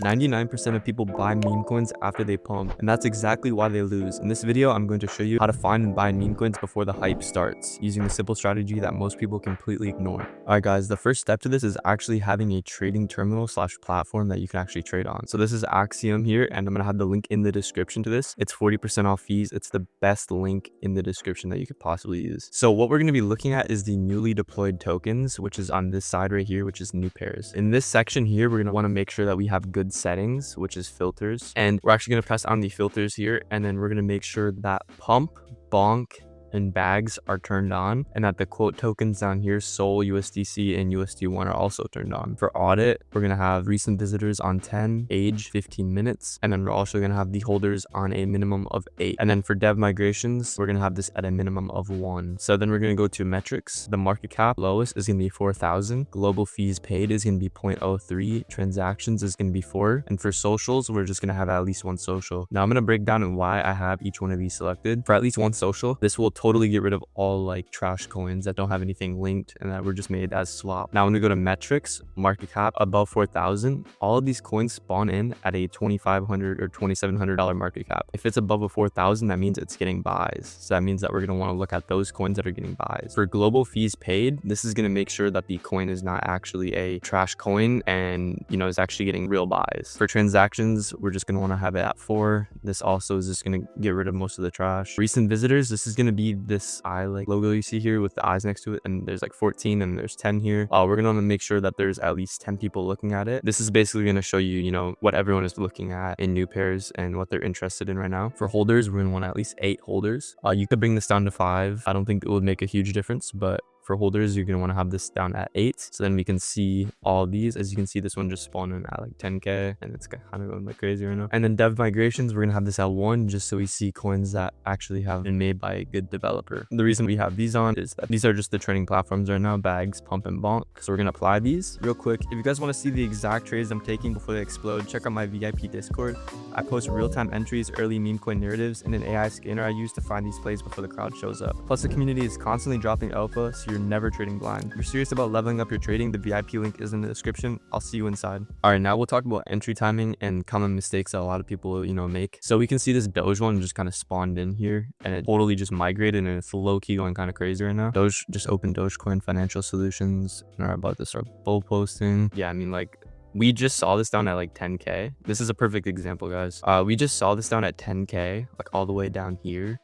99% of people buy meme coins after they pump, and that's exactly why they lose. In this video, I'm going to show you how to find and buy meme coins before the hype starts, using the simple strategy that most people completely ignore. Alright guys, the first step to this is actually having a trading terminal / platform that you can actually trade on. So this is Axiom here, and I'm going to have the link in the description to this. It's 40% off fees. It's the best link in the description that you could possibly use. So what we're going to be looking at is the newly deployed tokens, which is on this side right here, which is new pairs. In this section here, we're going to want to make sure that we have good settings, which is filters, and we're actually going to press on the filters here, and then we're going to make sure that pump, bonk, and bags are turned on, and that the quote tokens down here, Sol, USDC, and USD1 are also turned on. For audit, we're going to have recent visitors on 10, age 15 minutes, and then we're also going to have the holders on a minimum of 8. And then for dev migrations, we're going to have this at a minimum of 1. So then we're going to go to metrics. The market cap lowest is going to be 4,000. Global fees paid is going to be 0.03. Transactions is going to be 4. And for socials, we're just going to have at least 1 social. Now I'm going to break down why I have each one of these selected. For at least 1 social, this will totally get rid of all like trash coins that don't have anything linked and that were just made as swap. Now when we go to metrics, market cap above 4,000, all of these coins spawn in at a $2,500 or $2,700 market cap. If it's above a 4,000, that means it's getting buys. So that means that we're going to want to look at those coins that are getting buys. For global fees paid, this is going to make sure that the coin is not actually a trash coin and is actually getting real buys. For transactions, we're just going to want to have it at 4. This also is just going to get rid of most of the trash. Recent visitors, this is going to be this eye like logo you see here with the eyes next to it, and there's like 14 and there's 10 here. We're going to want to make sure that there's at least 10 people looking at it. This is basically going to show you what everyone is looking at in new pairs and what they're interested in right now. For holders, we're going to want at least 8 holders. You could bring this down to 5. I don't think it would make a huge difference, but for holders, you're going to want to have this down at 8. So then we can see all these. As you can see, this one just spawned in at like 10K, and it's kind of going like crazy right now. And then dev migrations, we're going to have this at 1, just so we see coins that actually have been made by a good developer. The reason we have these on is that these are just the trading platforms right now, bags, pump, and bonk. So we're going to apply these real quick. If you guys want to see the exact trades I'm taking before they explode, check out my VIP Discord. I post real-time entries, early meme coin narratives, and an AI scanner I use to find these plays before the crowd shows up. Plus, the community is constantly dropping alpha, so you're never trading blind. If you're serious about leveling up your trading, the VIP link is in the description. I'll see you inside. All right, now we'll talk about entry timing and common mistakes that a lot of people make. So we can see this Doge one just kind of spawned in here, and it totally just migrated, and it's low-key going kind of crazy right now. Doge just opened Dogecoin Financial Solutions and are about to start bull posting. Yeah, I mean, like, we just saw this down at like 10K. This is a perfect example, guys. We just saw this down at 10K, like all the way down here.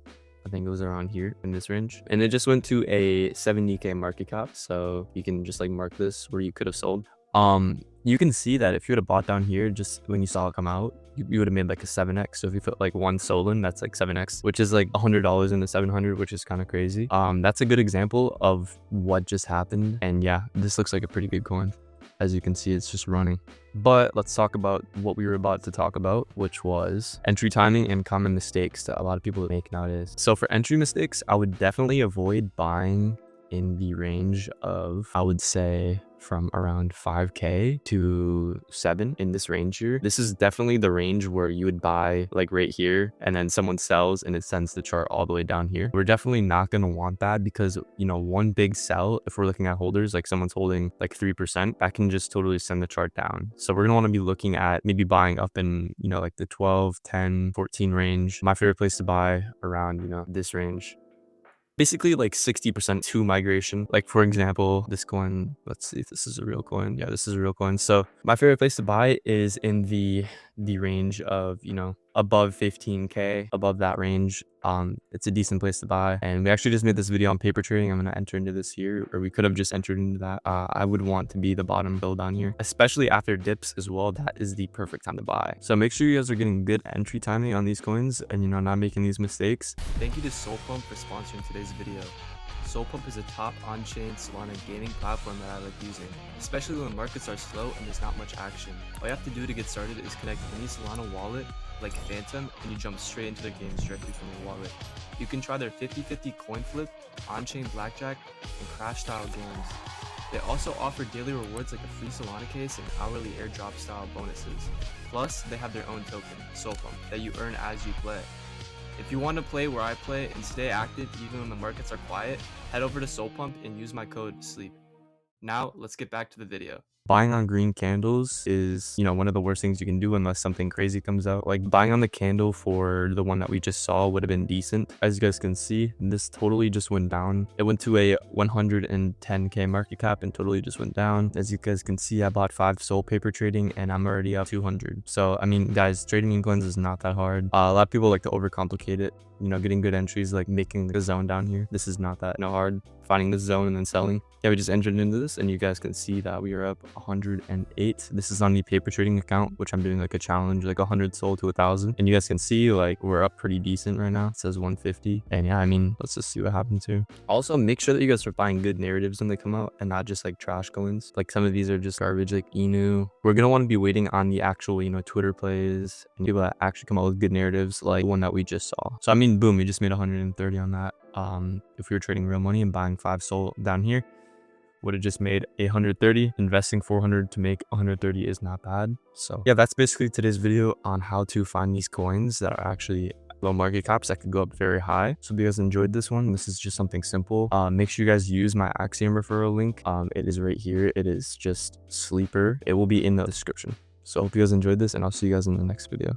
I think it was around here in this range, and it just went to a 70K market cap. So you can just like mark this where you could have sold. You can see that if you would have bought down here just when you saw it come out, you would have made like a 7x. So if you put like 1 Solana, that's like 7x, which is like $100 into 700, which is kind of crazy. That's a good example of what just happened. And yeah, this looks like a pretty good coin. As you can see, it's just running. But let's talk about what we were about to talk about, which was entry timing and common mistakes that a lot of people make nowadays. So for entry mistakes, I would definitely avoid buying in the range of, I would say, from around 5K to 7 in this range here. This is definitely the range where you would buy like right here, and then someone sells and it sends the chart all the way down here. We're definitely not going to want that, because one big sell, if we're looking at holders, like someone's holding like 3%, that can just totally send the chart down. So we're going to want to be looking at maybe buying up in like the 12, 10, 14 range. My favorite place to buy around this range. Basically like 60% to migration. Like for example, this coin, let's see if this is a real coin. Yeah, this is a real coin. So my favorite place to buy is in the range of above 15K, above that range. It's a decent place to buy. And we actually just made this video on paper trading. I'm going to enter into this here, or we could have just entered into that. I would want to be the bottom build down here, especially after dips as well. That is the perfect time to buy. So make sure you guys are getting good entry timing on these coins and not making these mistakes. Thank you to SolPump for sponsoring today's video. SolPump is a top on-chain Solana gaming platform that I like using, especially when markets are slow and there's not much action. All you have to do to get started is connect any Solana wallet like Phantom, and you jump straight into their games directly from the wallet. You can try their 50-50 coin flip, on-chain blackjack, and crash style games. They also offer daily rewards like a free Solana case and hourly airdrop style bonuses. Plus, they have their own token, SolPump, that you earn as you play. If you want to play where I play and stay active even when the markets are quiet, head over to SolPump and use my code SLEEP. Now, let's get back to the video. Buying on green candles is, one of the worst things you can do unless something crazy comes out. Like buying on the candle for the one that we just saw would have been decent. As you guys can see, this totally just went down. It went to a 110k market cap and totally just went down. As you guys can see, I bought 5 Sol paper trading and I'm already up 200. So I mean, guys, trading meme coins is not that hard. A lot of people like to overcomplicate it. Getting good entries, like making the zone down here. This is not that hard. Finding the zone and then selling. Yeah, we just entered into this and you guys can see that we are up 108. This is on the paper trading account, which I'm doing like a challenge, like 100 Sol to 1,000. And you guys can see like we're up pretty decent right now. It says 150. And yeah, I mean, let's just see what happens here. Also, make sure that you guys are buying good narratives when they come out and not just like trash coins. Like some of these are just garbage, like Inu. We're gonna want to be waiting on the actual, Twitter plays and people that actually come out with good narratives, like the one that we just saw. So I mean, boom, we just made 130 on that. If we were trading real money and buying 5 Sol down here, would have just made 130. Investing 400 to make 130 is not bad. So yeah, that's basically today's video on how to find these coins that are actually low market caps that could go up very high. So if you guys enjoyed this one, this is just something simple. Make sure you guys use my Axiom referral link. It is right here. It is just Sleeper. It will be in the description. So I hope you guys enjoyed this and I'll see you guys in the next video.